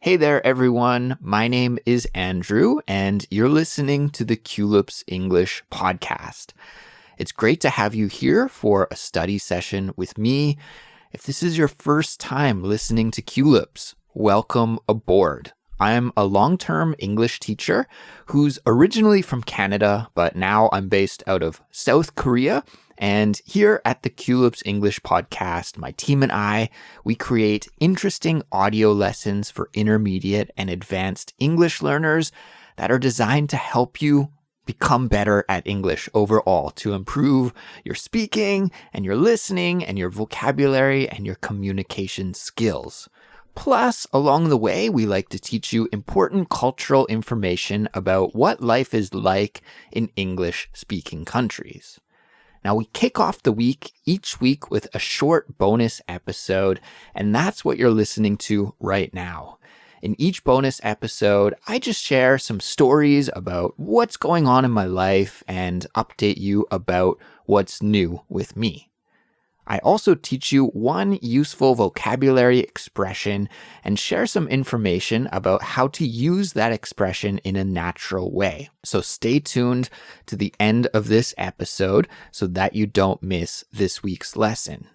Hey there, everyone. My name is Andrew, and you're listening to the Culips English podcast. It's great to have you here for a study session with me. If this is your first time listening to Culips, welcome aboard. I'm a long-term English teacher who's originally from Canada, but now I'm based out of South Korea. And here at the Culips English podcast, my team and I, we create interesting audio lessons for intermediate and advanced English learners that are designed to help you become better at English overall, to improve your speaking and your listening and your vocabulary and your communication skills. Plus, along the way, we like to teach you important cultural information about what life is like in English-speaking countries. Now, we kick off the week each week with a short bonus episode, and that's what you're listening to right now. In each bonus episode, I just share some stories about what's going on in my life and update you about what's new with me. I also teach you one useful vocabulary expression and share some information about how to use that expression in a natural way. So stay tuned to the end of this episode so that you don't miss this week's lesson.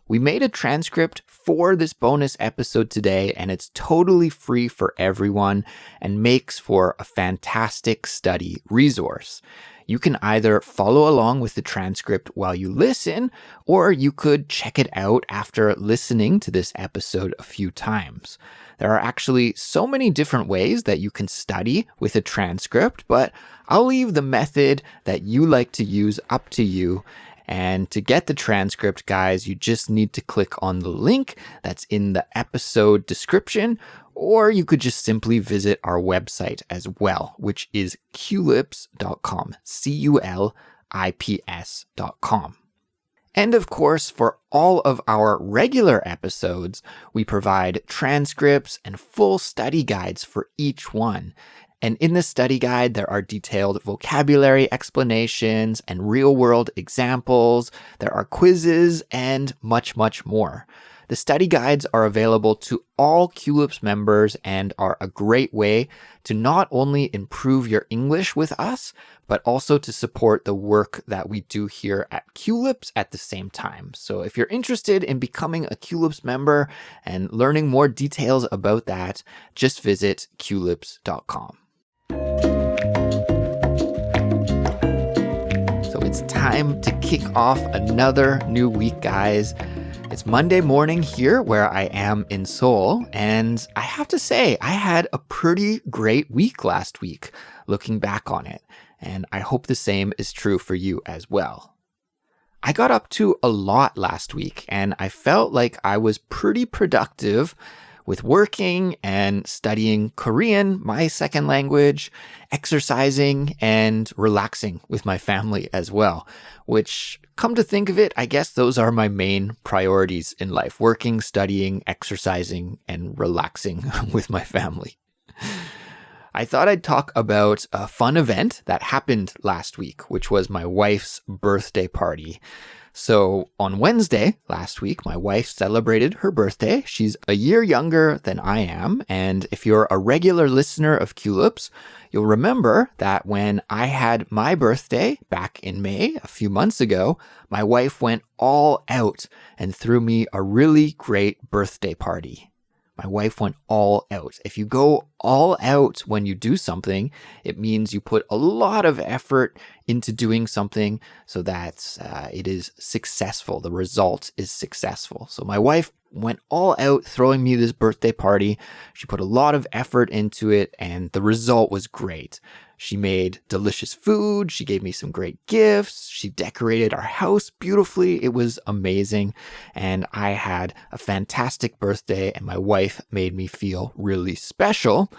We made a transcript for this bonus episode today, and it's totally free for everyone and makes for a fantastic study resource. You can either follow along with the transcript while you listen, or you could check it out after listening to this episode a few times. There are actually so many different ways that you can study with a transcript, but I'll leave the method that you like to use up to you. And to get the transcript, guys, you just need to click on the link that's in the episode description, or you could just simply visit our website as well, which is culips.com, culips.com. And of course, for all of our regular episodes, we provide transcripts and full study guides for each one. And in the study guide, there are detailed vocabulary explanations and real-world examples. There are quizzes and much, much more. The study guides are available to all Culips members and are a great way to not only improve your English with us, but also to support the work that we do here at Culips at the same time. So if you're interested in becoming a Culips member and learning more details about that, just visit culips.com. So it's time to kick off another new week, guys. It's Monday morning here where I am in Seoul, and I have to say, I had a pretty great week last week, looking back on it, and I hope the same is true for you as well. I got up to a lot last week, and I felt like I was pretty productive with working and studying Korean, my second language, exercising, and relaxing with my family as well, which, come to think of it, I guess those are my main priorities in life: working, studying, exercising, and relaxing with my family. I thought I'd talk about a fun event that happened last week, which was my wife's birthday party. So on Wednesday last week, my wife celebrated her birthday. She's a year younger than I am. And if you're a regular listener of Culips, you'll remember that when I had my birthday back in May, a few months ago, my wife went all out and threw me a really great birthday party. My wife went all out. If you go all out when you do something, it means you put a lot of effort into doing something so that it is successful. The result is successful. So my wife went all out throwing me this birthday party. She put a lot of effort into it, and the result was great. She made delicious food. She gave me some great gifts. She decorated our house beautifully. It was amazing. And I had a fantastic birthday, and my wife made me feel really special.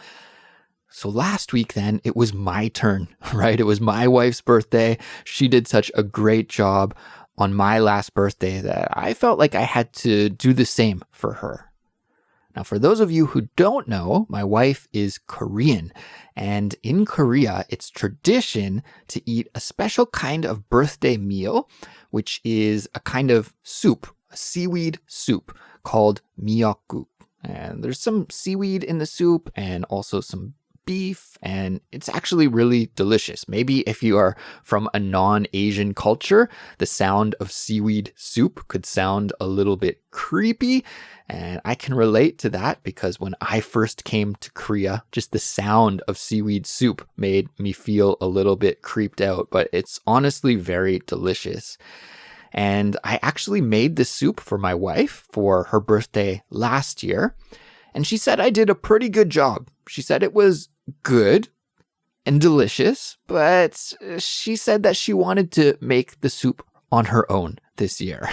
So last week then, it was my turn, right? It was my wife's birthday. She did such a great job on my last birthday that I felt like I had to do the same for her. Now, for those of you who don't know, my wife is Korean, and in Korea, it's tradition to eat a special kind of birthday meal, which is a kind of soup, a seaweed soup called miyeokguk. And there's some seaweed in the soup and also some beef, and it's actually really delicious. Maybe if you are from a non-Asian culture, the sound of seaweed soup could sound a little bit creepy, and I can relate to that because when I first came to Korea, just the sound of seaweed soup made me feel a little bit creeped out, but it's honestly very delicious. And I actually made this soup for my wife for her birthday last year. And she said I did a pretty good job. She said it was good and delicious, but she said that she wanted to make the soup on her own this year.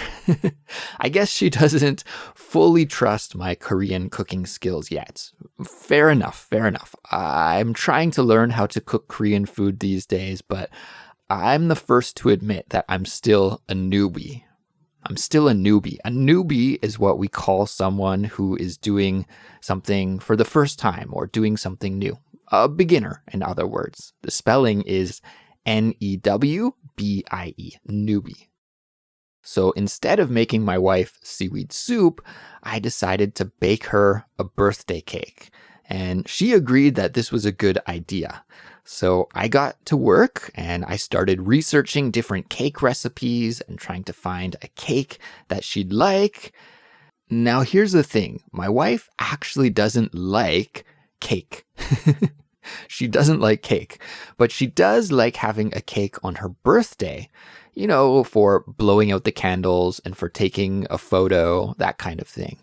I guess she doesn't fully trust my Korean cooking skills yet. Fair enough, fair enough. I'm trying to learn how to cook Korean food these days, but I'm the first to admit that I'm still a newbie. I'm still a newbie. A newbie is what we call someone who is doing something for the first time or doing something new. A beginner, in other words. The spelling is Newbie, newbie. So instead of making my wife seaweed soup, I decided to bake her a birthday cake. And she agreed that this was a good idea. So I got to work and I started researching different cake recipes and trying to find a cake that she'd like. Now here's the thing. My wife actually doesn't like cake. She doesn't like cake, but she does like having a cake on her birthday, you know, for blowing out the candles and for taking a photo, that kind of thing.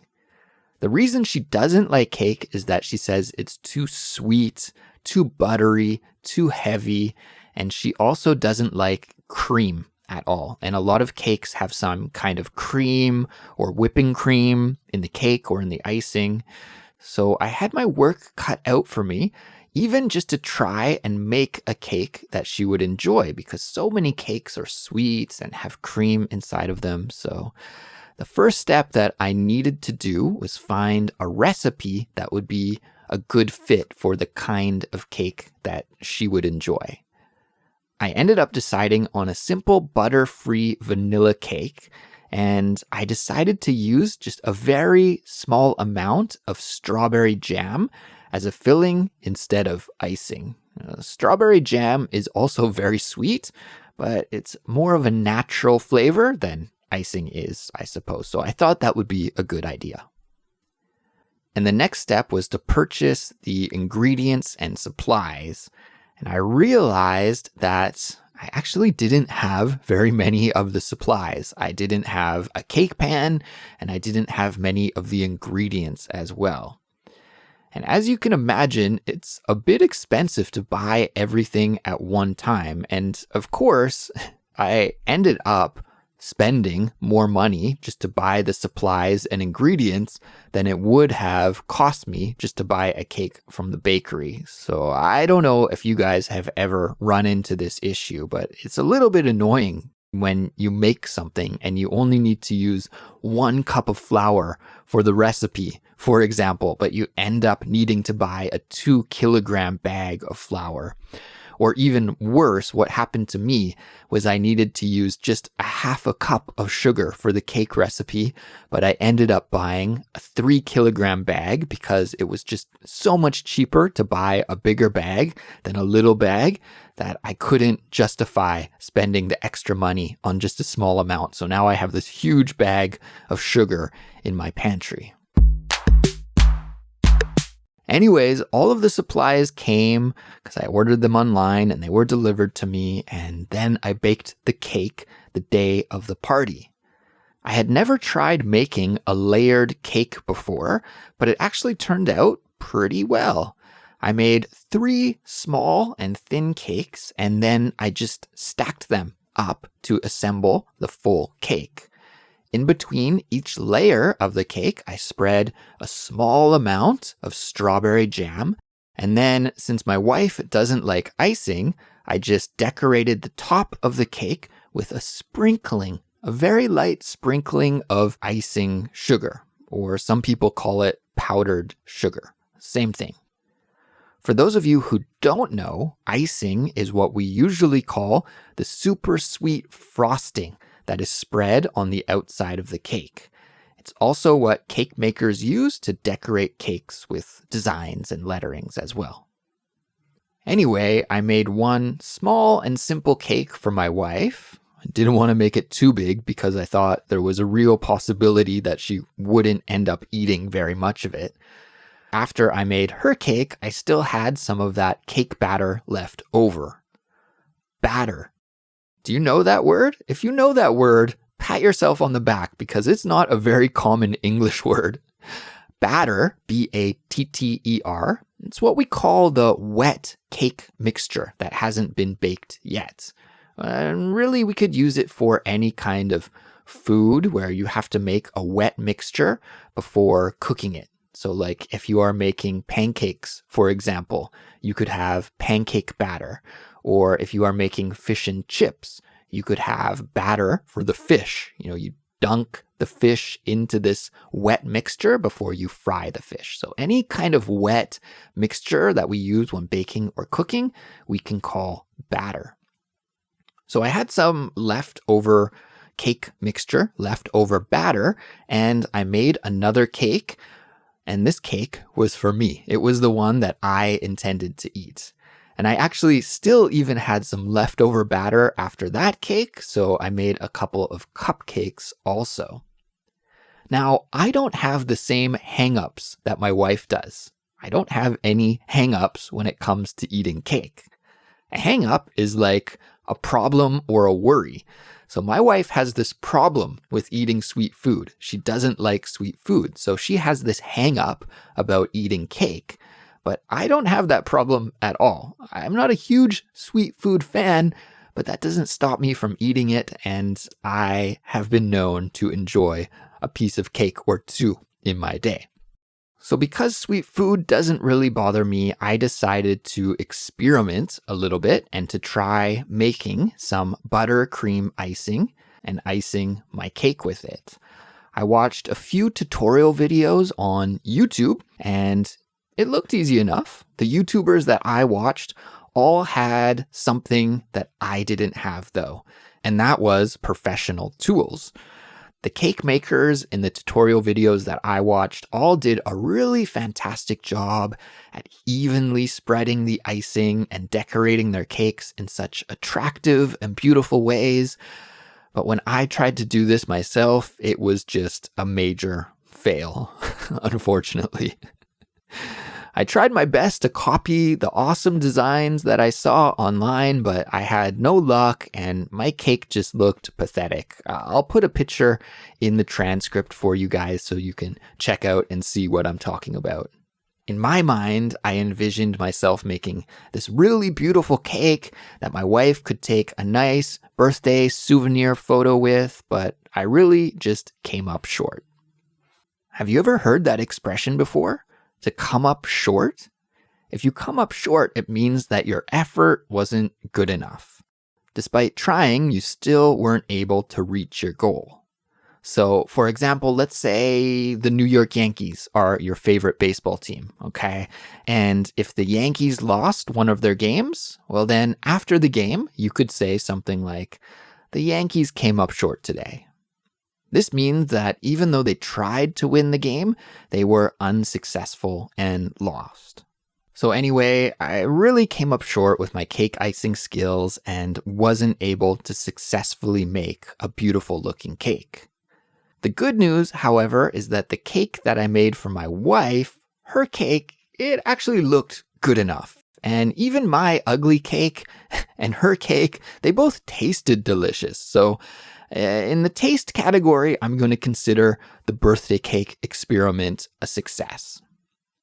The reason she doesn't like cake is that she says it's too sweet, too buttery, too heavy, and she also doesn't like cream at all. And a lot of cakes have some kind of cream or whipping cream in the cake or in the icing. So I had my work cut out for me, even just to try and make a cake that she would enjoy, because so many cakes are sweet and have cream inside of them. So the first step that I needed to do was find a recipe that would be a good fit for the kind of cake that she would enjoy. I ended up deciding on a simple butter-free vanilla cake, and I decided to use just a very small amount of strawberry jam as a filling instead of icing. Strawberry jam is also very sweet, but it's more of a natural flavor than icing is, I suppose. So I thought that would be a good idea. And the next step was to purchase the ingredients and supplies. And I realized that I actually didn't have very many of the supplies. I didn't have a cake pan, and I didn't have many of the ingredients as well. And as you can imagine, it's a bit expensive to buy everything at one time. And of course, I ended up spending more money just to buy the supplies and ingredients than it would have cost me just to buy a cake from the bakery. So I don't know if you guys have ever run into this issue, but it's a little bit annoying when you make something and you only need to use 1 cup of flour for the recipe, for example, but you end up needing to buy a 2-kilogram bag of flour. Or even worse, what happened to me was I needed to use just a 1/2 cup of sugar for the cake recipe, but I ended up buying a 3-kilogram bag because it was just so much cheaper to buy a bigger bag than a little bag that I couldn't justify spending the extra money on just a small amount. So now I have this huge bag of sugar in my pantry. Anyways, all of the supplies came because I ordered them online and they were delivered to me, and then I baked the cake the day of the party. I had never tried making a layered cake before, but it actually turned out pretty well. I made 3 small and thin cakes, and then I just stacked them up to assemble the full cake. In between each layer of the cake, I spread a small amount of strawberry jam. And then, since my wife doesn't like icing, I just decorated the top of the cake with a very light sprinkling of icing sugar, or some people call it powdered sugar. Same thing. For those of you who don't know, icing is what we usually call the super sweet frosting that is spread on the outside of the cake. It's also what cake makers use to decorate cakes with designs and letterings as well. Anyway, I made one small and simple cake for my wife. I didn't want to make it too big because I thought there was a real possibility that she wouldn't end up eating very much of it. After I made her cake, I still had some of that cake batter left over. Batter. Do you know that word? If you know that word, pat yourself on the back because it's not a very common English word. Batter, B-A-T-T-E-R, it's what we call the wet cake mixture that hasn't been baked yet. And really, we could use it for any kind of food where you have to make a wet mixture before cooking it. So like if you are making pancakes, for example, you could have pancake batter. Or if you are making fish and chips, you could have batter for the fish. You dunk the fish into this wet mixture before you fry the fish. So any kind of wet mixture that we use when baking or cooking, we can call batter. So I had some leftover cake mixture, leftover batter, and I made another cake. And this cake was for me. It was the one that I intended to eat. And I actually still even had some leftover batter after that cake, so I made a couple of cupcakes also. Now, I don't have the same hang-ups that my wife does. I don't have any hang-ups when it comes to eating cake. A hang-up is like a problem or a worry. So my wife has this problem with eating sweet food. She doesn't like sweet food, so she has this hang-up about eating cake. But I don't have that problem at all. I'm not a huge sweet food fan, but that doesn't stop me from eating it, and I have been known to enjoy a piece of cake or two in my day. So because sweet food doesn't really bother me, I decided to experiment a little bit and to try making some buttercream icing and icing my cake with it. I watched a few tutorial videos on YouTube, and it looked easy enough. The YouTubers that I watched all had something that I didn't have though, and that was professional tools. The cake makers in the tutorial videos that I watched all did a really fantastic job at evenly spreading the icing and decorating their cakes in such attractive and beautiful ways. But when I tried to do this myself, it was just a major fail, unfortunately. I tried my best to copy the awesome designs that I saw online, but I had no luck and my cake just looked pathetic. I'll put a picture in the transcript for you guys so you can check out and see what I'm talking about. In my mind, I envisioned myself making this really beautiful cake that my wife could take a nice birthday souvenir photo with, but I really just came up short. Have you ever heard that expression before? To come up short? If you come up short, it means that your effort wasn't good enough. Despite trying, you still weren't able to reach your goal. So, for example, let's say the New York Yankees are your favorite baseball team, okay? And if the Yankees lost one of their games, well then after the game, you could say something like, "The Yankees came up short today." This means that even though they tried to win the game, they were unsuccessful and lost. So anyway, I really came up short with my cake icing skills and wasn't able to successfully make a beautiful looking cake. The good news, however, is that the cake that I made for my wife, her cake, it actually looked good enough. And even my ugly cake and her cake, they both tasted delicious. So in the taste category, I'm going to consider the birthday cake experiment a success.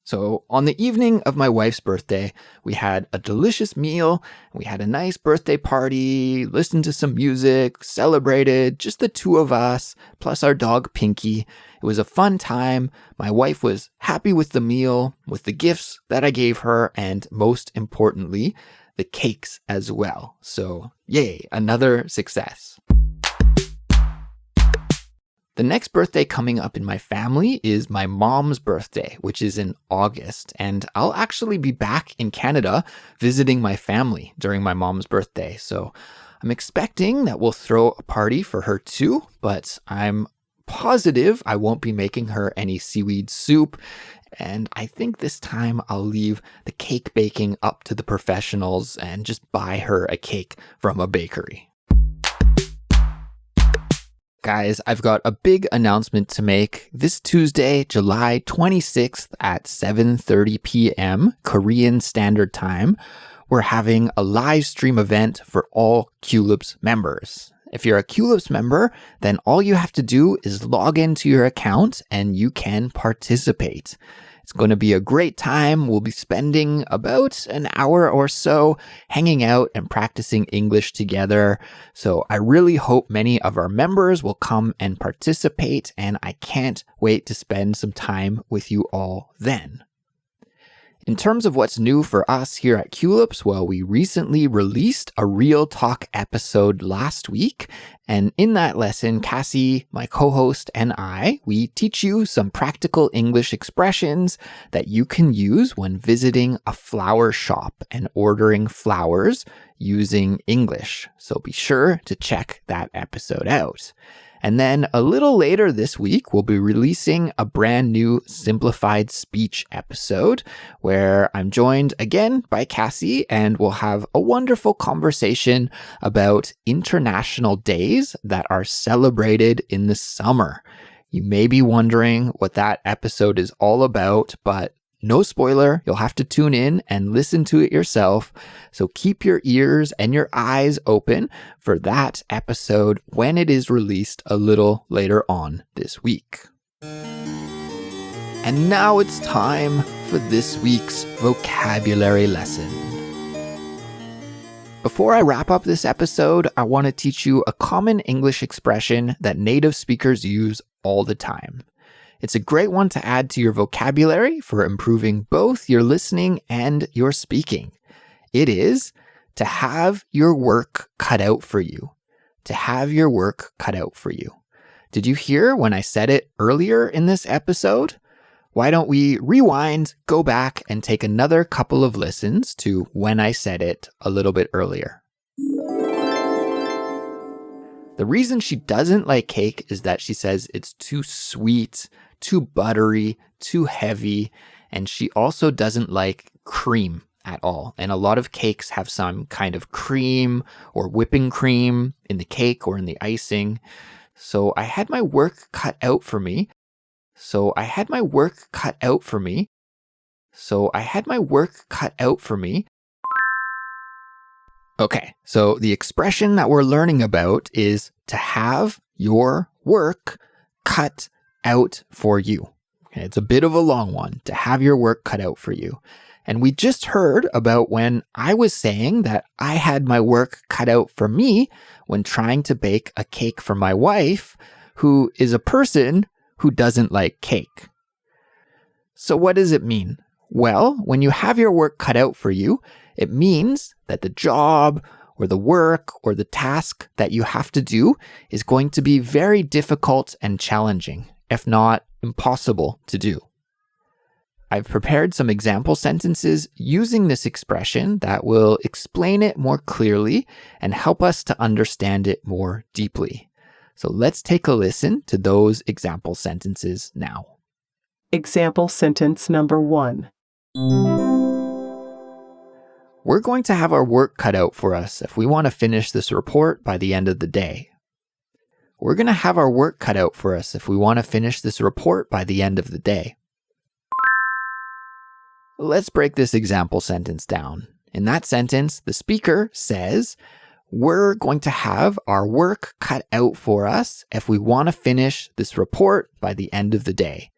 So on the evening of my wife's birthday, we had a delicious meal, we had a nice birthday party, listened to some music, celebrated, just the two of us, plus our dog Pinky. It was a fun time. My wife was happy with the meal, with the gifts that I gave her, and most importantly, the cakes as well. So yay, another success. The next birthday coming up in my family is my mom's birthday, which is in August, and I'll actually be back in Canada visiting my family during my mom's birthday. So I'm expecting that we'll throw a party for her too, but I'm positive I won't be making her any seaweed soup. And I think this time I'll leave the cake baking up to the professionals and just buy her a cake from a bakery. Guys, I've got a big announcement to make. This Tuesday, July 26th at 7:30 p.m. Korean Standard Time, we're having a live stream event for all Culips members. If you're a Culips member, then all you have to do is log into your account and you can participate. It's going to be a great time. We'll be spending about an hour or so hanging out and practicing English together. So I really hope many of our members will come and participate, and I can't wait to spend some time with you all then. In terms of what's new for us here at Culips, well, we recently released a Real Talk episode last week. And in that lesson, Cassie, my co-host, and we teach you some practical English expressions that you can use when visiting a flower shop and ordering flowers using English. So be sure to check that episode out. And then a little later this week, we'll be releasing a brand new simplified speech episode where I'm joined again by Cassie, and we'll have a wonderful conversation about international days that are celebrated in the summer. You may be wondering what that episode is all about, but no spoiler, you'll have to tune in and listen to it yourself. So keep your ears and your eyes open for that episode when it is released a little later on this week. And now it's time for this week's vocabulary lesson. Before I wrap up this episode, I want to teach you a common English expression that native speakers use all the time. It's a great one to add to your vocabulary for improving both your listening and your speaking. It is to have your work cut out for you. To have your work cut out for you. Did you hear when I said it earlier in this episode? Why don't we rewind, go back, and take another couple of listens to when I said it a little bit earlier. The reason she doesn't like cake is that she says it's too sweet, too buttery, too heavy, and she also doesn't like cream at all. And a lot of cakes have some kind of cream or whipping cream in the cake or in the icing. So I had my work cut out for me. Okay, so the expression that we're learning about is to have your work cut out for you. Okay, it's a bit of a long one, to have your work cut out for you. And we just heard about when I was saying that I had my work cut out for me when trying to bake a cake for my wife, who is a person who doesn't like cake. So what does it mean? Well, when you have your work cut out for you, it means that the job or the work or the task that you have to do is going to be very difficult and challenging, if not impossible to do. I've prepared some example sentences using this expression that will explain it more clearly and help us to understand it more deeply. So let's take a listen to those example sentences now. Example sentence number 1. We're going to have our work cut out for us if we want to finish this report by the end of the day. We're going to have our work cut out for us if we want to finish this report by the end of the day. Let's break this example sentence down. In that sentence, the speaker says, we're going to have our work cut out for us if we want to finish this report by the end of the day.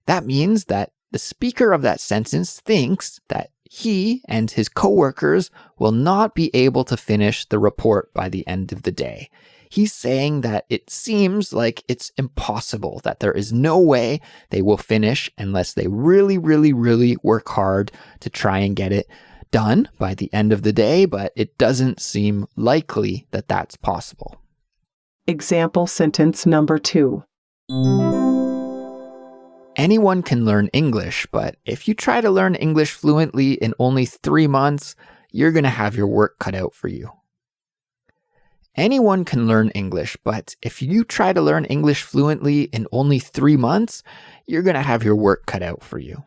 That means that the speaker of that sentence thinks that he and his coworkers will not be able to finish the report by the end of the day. He's saying that it seems like it's impossible, that there is no way they will finish unless they really, really, really work hard to try and get it done by the end of the day, but it doesn't seem likely that that's possible. Example sentence number 2. Anyone can learn English, but if you try to learn English fluently in only 3 months, you're going to have your work cut out for you. Anyone can learn English, but if you try to learn English fluently in only 3 months, you're going to have your work cut out for you.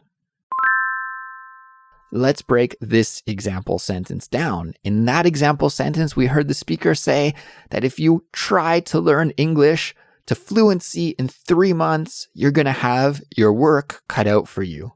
Let's break this example sentence down. In that example sentence, we heard the speaker say that if you try to learn English to fluency in 3 months, you're going to have your work cut out for you.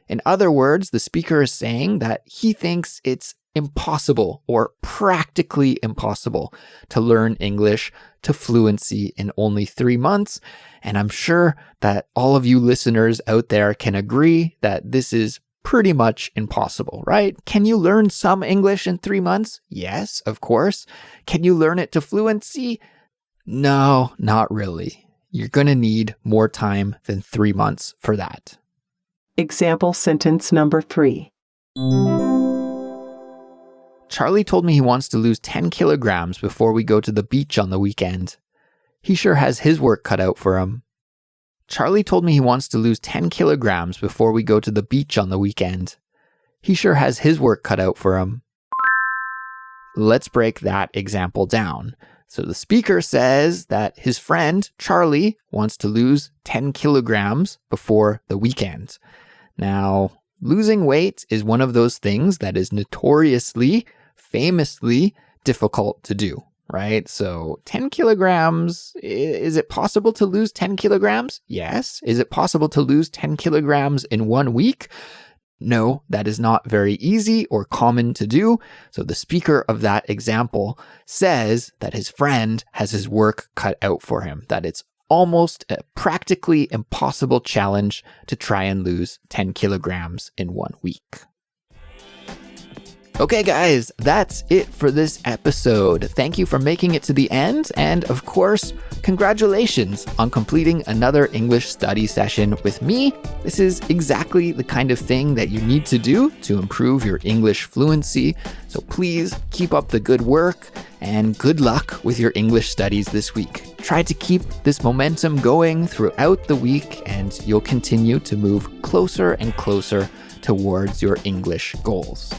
In other words, the speaker is saying that he thinks it's impossible or practically impossible to learn English to fluency in only 3 months. And I'm sure that all of you listeners out there can agree that this is pretty much impossible, right? Can you learn some English in 3 months? Yes, of course. Can you learn it to fluency? No, not really. You're going to need more time than 3 months for that. Example sentence number 3. Charlie told me he wants to lose 10 kilograms before we go to the beach on the weekend. He sure has his work cut out for him. Charlie told me he wants to lose 10 kilograms before we go to the beach on the weekend. He sure has his work cut out for him. Let's break that example down. So the speaker says that his friend, Charlie, wants to lose 10 kilograms before the weekend. Now, losing weight is one of those things that is notoriously, famously difficult to do, right? So 10 kilograms, is it possible to lose 10 kilograms? Yes. Is it possible to lose 10 kilograms in 1 week? No, that is not very easy or common to do. So the speaker of that example says that his friend has his work cut out for him, that it's almost a practically impossible challenge to try and lose 10 kilograms in 1 week. Okay, guys, that's it for this episode. Thank you for making it to the end. And of course, congratulations on completing another English study session with me. This is exactly the kind of thing that you need to do to improve your English fluency. So please keep up the good work and good luck with your English studies this week. Try to keep this momentum going throughout the week and you'll continue to move closer and closer towards your English goals.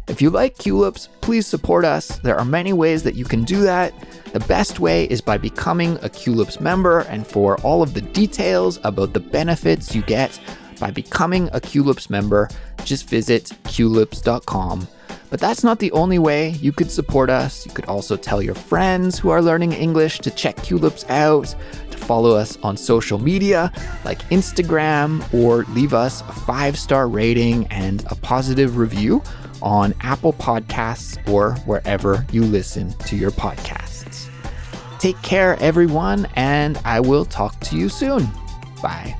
If you like Culips, please support us. There are many ways that you can do that. The best way is by becoming a Culips member, and for all of the details about the benefits you get by becoming a Culips member, just visit culips.com. But that's not the only way you could support us. You could also tell your friends who are learning English to check Culips out, to follow us on social media like Instagram, or leave us a 5-star rating and a positive review on Apple Podcasts or wherever you listen to your podcasts. Take care, everyone, and I will talk to you soon. Bye.